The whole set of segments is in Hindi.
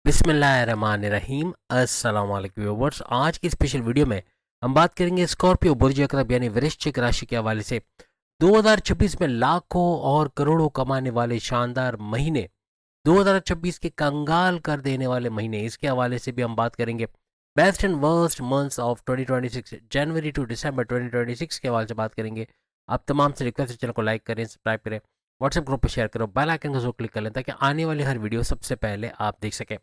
बिस्मिल्लाहिर्रहमानिर्रहीम। अस्सलाम वालेकुम व्यूअर्स। आज की स्पेशल वीडियो में हम बात करेंगे स्कॉर्पियो बुर्ज अकरब यानी वृश्चिक राशि के हवाले से 2026 में लाखों और करोड़ों कमाने वाले शानदार महीने, 2026 के कंगाल कर देने वाले महीने, इसके हवाले से भी हम बात करेंगे। Best and worst months of 2026, January to December 2026 के हवाले से बात करेंगे। आप तमाम से रिक्वेस्ट है, चैनल को लाइक करें, सब्सक्राइब करें, व्हाट्सएप ग्रुप पर शेयर करो, बेल आइकन को जरूर क्लिक कर लें ताकि आने वाली हर वीडियो सबसे पहले आप देख सकें।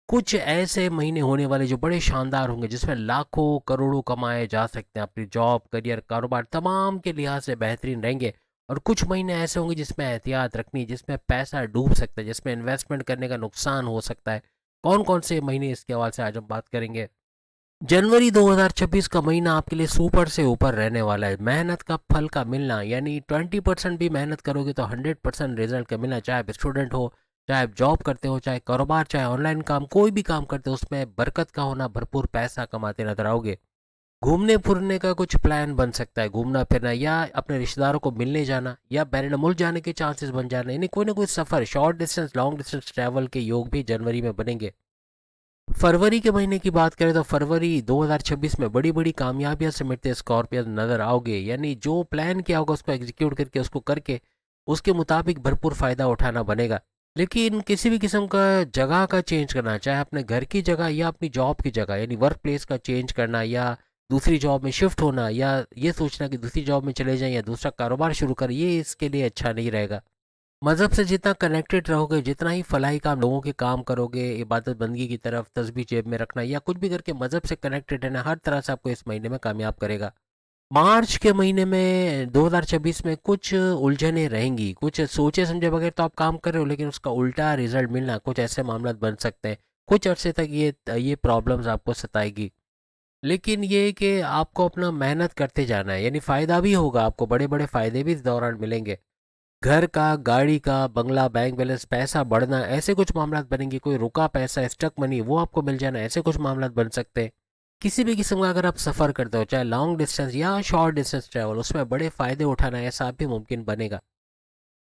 कुछ ऐसे महीने होने वाले जो बड़े शानदार होंगे, जिसमें लाखों करोड़ों कमाए जा सकते हैं। अपनी जॉब, करियर, कारोबार तमाम के लिहाज से बेहतरीन रहेंगे। और कुछ महीने ऐसे होंगे जिसमें एहतियात रखनी, जिसमें पैसा डूब सकता है, जिसमें इन्वेस्टमेंट करने का नुकसान हो सकता है। कौन कौन से महीने, इसके हवाले से आज हम बात करेंगे। जनवरी 2026 का महीना आपके लिए सुपर से ऊपर रहने वाला है। मेहनत का फल का मिलना, यानी 20% भी मेहनत करोगे तो 100% रिजल्ट का मिलना। चाहे आप स्टूडेंट हो, चाहे आप जॉब करते हो, चाहे कारोबार, चाहे ऑनलाइन काम, कोई भी काम करते हो, उसमें बरकत का होना, भरपूर पैसा कमाते नजर आओगे। घूमने फिरने का कुछ प्लान बन सकता है, घूमना फिरना या अपने रिश्तेदारों को मिलने जाना या बैरून मुल्क जाने के चांसेस बन जाने, यानी कोई ना कोई सफर, short distance, long distance travel के योग भी जनवरी में बनेंगे। फरवरी के महीने की बात करें तो फरवरी 2026 में बड़ी बड़ी कामयाबियां समेटते स्कॉर्पियो नजर आओगे। यानी जो प्लान किया होगा उसको एग्जीक्यूट करके, उसको करके उसके मुताबिक भरपूर फायदा उठाना बनेगा। लेकिन किसी भी किस्म का जगह का चेंज करना, चाहे अपने घर की जगह या अपनी जॉब की जगह, यानी वर्क प्लेस का चेंज करना या दूसरी जॉब में शिफ्ट होना, या ये सोचना कि दूसरी जॉब में चले जाएं या दूसरा कारोबार शुरू करें, ये इसके लिए अच्छा नहीं रहेगा। मज़हब से जितना कनेक्टेड रहोगे, जितना ही फलाही काम लोगों के काम करोगे, इबादत बंदगी की तरफ, तस्बीह जेब में रखना या कुछ भी करके मज़हब से कनेक्टेड रहना, हर तरह से आपको इस महीने में कामयाब करेगा। मार्च के महीने में 2026 में कुछ उलझनें रहेंगी। कुछ सोचे समझे बगैर तो आप काम कर रहे हो, लेकिन उसका उल्टा रिजल्ट मिलना, कुछ ऐसे मामला बन सकते हैं। कुछ अरसे तक ये प्रॉब्लम्स आपको सताएगी। लेकिन ये कि आपको अपना मेहनत करते जाना है, यानी फ़ायदा भी होगा, आपको बड़े बड़े फ़ायदे भी इस दौरान मिलेंगे। घर का, गाड़ी का, बंगला, बैंक बैलेंस, पैसा बढ़ना, ऐसे कुछ मामला बनेंगे। कोई रुका पैसा, स्टक मनी, वो आपको मिल जाना, ऐसे कुछ मामला बन सकते हैं। किसी भी किस्म का अगर आप सफ़र करते हो, चाहे लॉन्ग डिस्टेंस या शॉर्ट डिस्टेंस ट्रैवल, उसमें बड़े फ़ायदे उठाना, ऐसा भी मुमकिन बनेगा।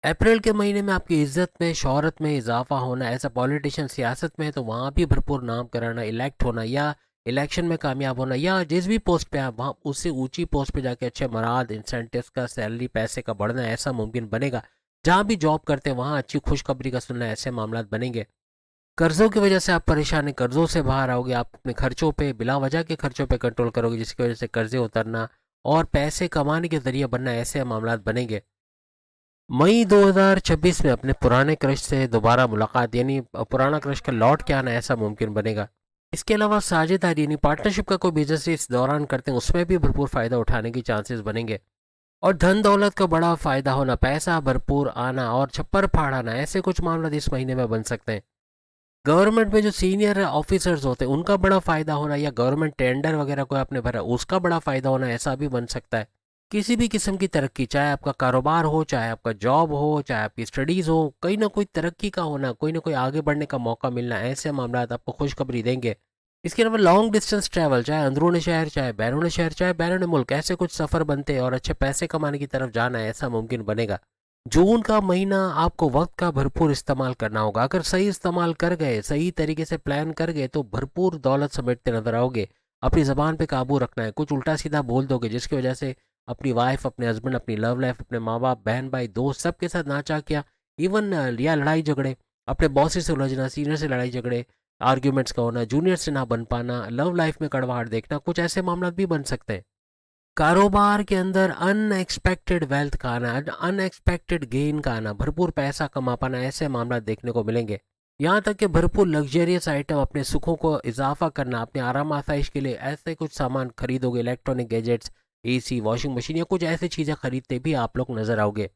अप्रैल के महीने में आपकी इज्जत में, शोहरत में इजाफा होना, ऐसा पॉलिटिशियन सियासत में है तो वहाँ भी भरपूर नाम कराना, इलेक्ट होना या इलेक्शन में कामयाब होना, या जिस भी पोस्ट पे आप, वहाँ उससे ऊंची पोस्ट पे जाके अच्छे मराद, इंसेंटिव्स का, सैलरी, पैसे का बढ़ना, ऐसा मुमकिन बनेगा। जहाँ भी जॉब करते हैं वहाँ अच्छी खुशखबरी का सुनना, ऐसे मामला बनेंगे। कर्जों की वजह से आप परेशान हैं, कर्जों से बाहर आओगे। आप अपने खर्चों पे, बिला वजह के खर्चों पे कंट्रोल करोगे, जिसकी वजह से कर्जे उतरना और पैसे कमाने के जरिए बनना, ऐसे मामला बनेंगे। मई 2026 में अपने पुराने क्रश से दोबारा मुलाकात, यानी पुराना क्रश का लौट के आना, ऐसा मुमकिन बनेगा। इसके अलावा साझेदारी यानी पार्टनरशिप का कोई बिजनेस इस दौरान करते हैं, उसमें भी भरपूर फ़ायदा उठाने की चांसेस बनेंगे। और धन दौलत का बड़ा फ़ायदा होना, पैसा भरपूर आना और छप्पर फाड़ आना, ऐसे कुछ मामला इस महीने में बन सकते हैं। गवर्नमेंट में जो सीनियर ऑफिसर्स होते हैं उनका बड़ा फ़ायदा होना, या गवर्नमेंट टेंडर वगैरह कोई आपने भरा उसका बड़ा फ़ायदा होना, ऐसा भी बन सकता है। किसी भी किस्म की तरक्की, चाहे आपका कारोबार हो, चाहे आपका जॉब हो, चाहे आपकी स्टडीज़ हो, कोई ना कोई तरक्की का होना, कोई ना कोई आगे बढ़ने का मौका मिलना, ऐसे मामला आपको खुशखबरी देंगे। इसके अलावा लॉन्ग डिस्टेंस ट्रैवल, चाहे अंदरूनी शहर, चाहे बैरून शहर, चाहे बैरून मुल्क, ऐसे कुछ सफ़र बनते और अच्छे पैसे कमाने की तरफ जाना, ऐसा मुमकिन बनेगा। जून का महीना आपको वक्त का भरपूर इस्तेमाल करना होगा। अगर सही इस्तेमाल कर गए, सही तरीके से प्लान कर गए तो भरपूर दौलत समेटते नजर आओगे। अपनी ज़बान पे काबू रखना है, कुछ उल्टा सीधा बोल दोगे जिसकी वजह से अपनी वाइफ, अपने हस्बैंड, अपनी लव लाइफ, अपने माँ बाप, बहन भाई, दोस्त, सबके साथ ना चाह किया, इवन या लड़ाई झगड़े, अपने बॉस से उलझना, सीनियर से लड़ाई झगड़े, आर्ग्यूमेंट्स का होना, जूनियर से ना बन पाना, लव लाइफ में कड़वाहट देखना, कुछ ऐसे मामला भी बन सकते हैं। कारोबार के अंदर अनएक्सपेक्टेड वेल्थ का आना, अनएक्सपेक्टेड गेन का आना, भरपूर पैसा कमा पाना, ऐसे मामला देखने को मिलेंगे। यहाँ तक कि भरपूर लग्जरियस आइटम, अपने सुखों को इजाफा करना, अपने आराम आसाइश के लिए ऐसे कुछ सामान खरीदोगे, electronic gadgets, AC, washing machine या कुछ ऐसी चीज़ें खरीदते भी आप लोग नजर आओगे।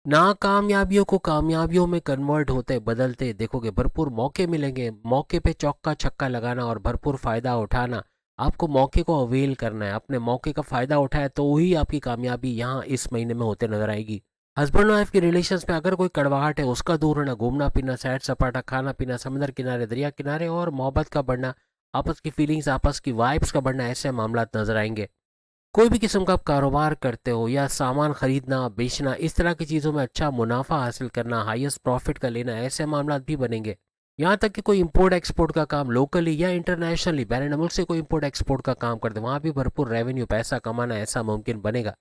नाकामयाबियों को कामयाबियों में कन्वर्ट होते, बदलते देखोगे। भरपूर मौके मिलेंगे, मौके पे चौका छक्का लगाना और भरपूर फ़ायदा उठाना। आपको मौके को अवेल करना है, अपने मौके का फ़ायदा उठाए तो ही आपकी कामयाबी यहाँ इस महीने में होते नजर आएगी। हस्बैंड वाइफ के रिलेशंस में अगर कोई कड़वाहट है, उसका दूर होना, घूमना पीना, सैर सपाटा, खाना पीना, समंदर किनारे, दरिया किनारे और मोहब्बत का बढ़ना, आपस की फीलिंग्स, आपस की वाइब्स का बढ़ना, ऐसे मामला नजर आएंगे। कोई भी किस्म का आप कारोबार करते हो या सामान खरीदना, बेचना, इस तरह की चीज़ों में अच्छा मुनाफा हासिल करना, हाईएस्ट प्रॉफिट का लेना, ऐसे मामला भी बनेंगे। यहाँ तक कि कोई इंपोर्ट एक्सपोर्ट का काम लोकली या इंटरनेशनली बैरन मुल्क से कोई इंपोर्ट एक्सपोर्ट का काम करते, वहाँ भी भरपूर रेवेन्यू पैसा कमाना ऐसा मुमकिन बनेगा।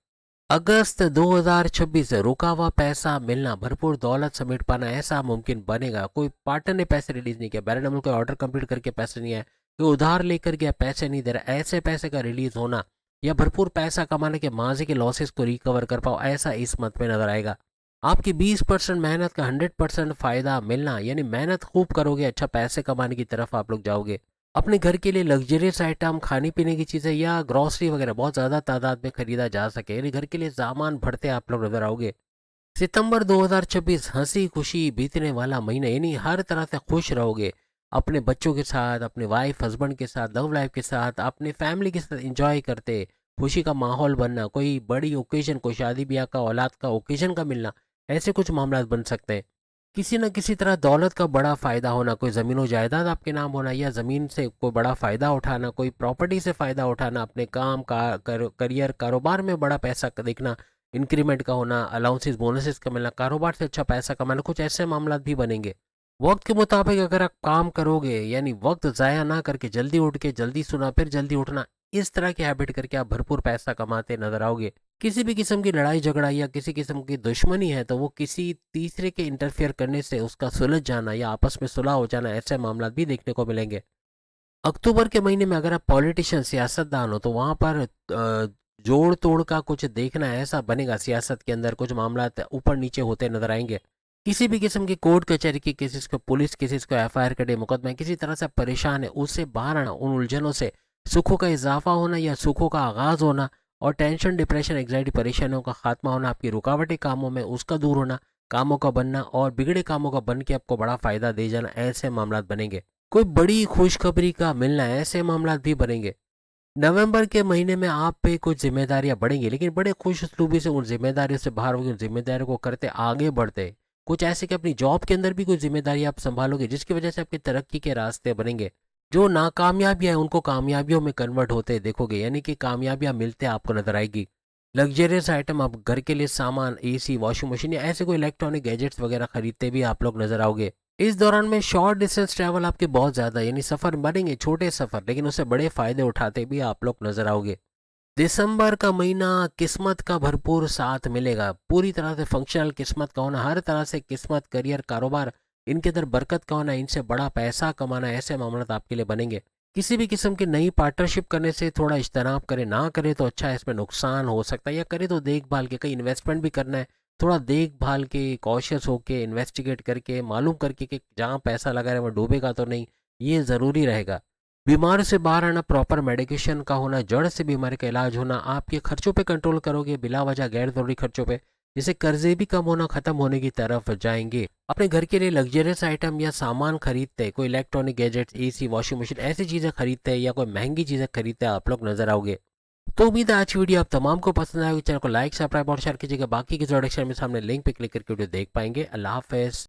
अगस्त 2026 से रुका हुआ पैसा मिलना, भरपूर दौलत समेट पाना ऐसा मुमकिन बनेगा। कोई पार्टनर ने पैसे रिलीज नहीं किया, बैरन मुल्क कोई ऑर्डर कंप्लीट करके पैसे नहीं आए, कोई उधार लेकर गया पैसे नहीं दे रहा, ऐसे पैसे का रिलीज होना या भरपूर पैसा कमाने के माजी के लॉसेस को रिकवर कर पाओ, ऐसा इस मत में नजर आएगा। आपकी 20% मेहनत का 100% फायदा मिलना, यानी मेहनत खूब करोगे, अच्छा पैसे कमाने की तरफ आप लोग जाओगे। अपने घर के लिए लग्जरियस आइटम, खाने पीने की चीज़ें या ग्रॉसरी वगैरह बहुत ज़्यादा तादाद में खरीदा जा सके, यानी घर के लिए सामान भरते आप लोग नजर आओगे। सितंबर 2026 हंसी खुशी बीतने वाला महीना, यानी हर तरह से खुश रहोगे। अपने बच्चों के साथ, अपने वाइफ हस्बैंड के साथ, लव लाइफ के साथ, अपने फैमिली के साथ एंजॉय करते, खुशी का माहौल बनना, कोई बड़ी ओकेजन, कोई शादी ब्याह का, औलाद का ओकेजन का मिलना, ऐसे कुछ मामला बन सकते हैं। किसी न किसी तरह दौलत का बड़ा फ़ायदा होना, कोई ज़मीन जायदाद आपके नाम होना या ज़मीन से कोई बड़ा फ़ायदा उठाना, कोई प्रॉपर्टी से फ़ायदा उठाना, अपने काम का करियर कारोबार में बड़ा पैसा देखना, इंक्रीमेंट का होना, अलाउंसेस बोनसेस का मिलना, कारोबार से अच्छा पैसा कमाना, कुछ ऐसे मामला भी बनेंगे। वक्त के मुताबिक अगर आप काम करोगे, यानी वक्त ज़ाया ना करके जल्दी उठ के जल्दी सुना फिर जल्दी उठना, इस तरह की हैबिट करके आप भरपूर पैसा कमाते नजर आओगे। किसी भी किस्म की लड़ाई झगड़ा या किसी किस्म की दुश्मनी है तो वो किसी तीसरे के इंटरफेयर करने से उसका सुलझ जाना या आपस में सुलह हो जाना, ऐसे मामला भी देखने को मिलेंगे। अक्टूबर के महीने में अगर आप पॉलिटिशियन सियासतदान हो तो वहाँ पर जोड़ तोड़ का कुछ देखना ऐसा बनेगा, सियासत के अंदर कुछ मामला ऊपर नीचे होते नजर आएंगे। किसी भी किस्म की कोर्ट कचहरी की केसेस को, पुलिस केसेस को, एफआईआर कटे मुकदमा, किसी तरह से परेशान है उससे बाहर आना, उन उलझनों से सुखों का इजाफा होना या सुखों का आगाज होना, और टेंशन डिप्रेशन एग्जाइटी परेशानियों का खात्मा होना, आपकी रुकावटें कामों में उसका दूर होना, कामों का बनना और बिगड़े कामों का बन के आपको बड़ा फायदा दे जाना, ऐसे मामला बनेंगे। कोई बड़ी खुशखबरी का मिलना, ऐसे मामला भी बनेंगे। नवंबर के महीने में आप पे कुछ जिम्मेदारियां बढ़ेंगी, लेकिन बड़े खुश उसलूबी से उन जिम्मेदारियों से बाहर होगी, उन जिम्मेदारियों को करते आगे बढ़ते। कुछ ऐसे कि अपनी जॉब के अंदर भी कुछ जिम्मेदारी आप संभालोगे जिसकी वजह से आपकी तरक्की के रास्ते बनेंगे। जो नाकामयाबियां हैं उनको कामयाबियों में कन्वर्ट होते देखोगे, यानी कि कामयाबियां मिलते आपको नजर आएगी। लग्जरियस आइटम, आप घर के लिए सामान, एसी, वॉशिंग मशीन या ऐसे कोई इलेक्ट्रॉनिक गैजेट्स वगैरह खरीदते भी आप लोग नजर आओगे। इस दौरान में शॉर्ट डिस्टेंस ट्रैवल आपके बहुत ज़्यादा, यानी सफ़र बनेंगे छोटे सफ़र, लेकिन उससे बड़े फ़ायदे उठाते भी आप लोग नजर आओगे। दिसंबर का महीना किस्मत का भरपूर साथ मिलेगा, पूरी तरह से फंक्शनल किस्मत का होना, हर तरह से किस्मत, करियर, कारोबार, इनके अंदर बरकत का होना, इनसे बड़ा पैसा कमाना, ऐसे मामला आपके लिए बनेंगे। किसी भी किस्म की नई पार्टनरशिप करने से थोड़ा इज्तनाब करें, ना करें तो अच्छा है, इसमें नुकसान हो सकता है, या करें तो देखभाल के, कहीं इन्वेस्टमेंट भी करना है, थोड़ा देखभाल के, कॉशियस होके, इन्वेस्टिगेट करके, मालूम करके कि जहाँ पैसा लगा रहे वहाँ डूबेगा तो नहीं, ये ज़रूरी रहेगा। बीमार से बाहर आना, प्रॉपर मेडिकेशन का होना, जड़ से बीमारी का इलाज होना, आपके खर्चों पे कंट्रोल करोगे, बिला वजह गैर जरूरी खर्चों पे, जिससे कर्जे भी कम होना, खत्म होने की तरफ जाएंगे। अपने घर के लिए लग्जरियस आइटम या सामान खरीदते, कोई electronic gadgets, AC, washing machine, ऐसी चीज़ें खरीदते हैं या कोई महंगी चीज़ें खरीदते हैं आप लोग नजर आओगे। तो उम्मीद है आज की वीडियो आप तमाम को पसंद आएगी। चैनल को लाइक, सब्सक्राइब और शेयर कीजिएगा। बाकी की इंट्रोडक्शन में सामने लिंक पे क्लिक करके वीडियो देख पाएंगे। अल्लाह हाफिज़।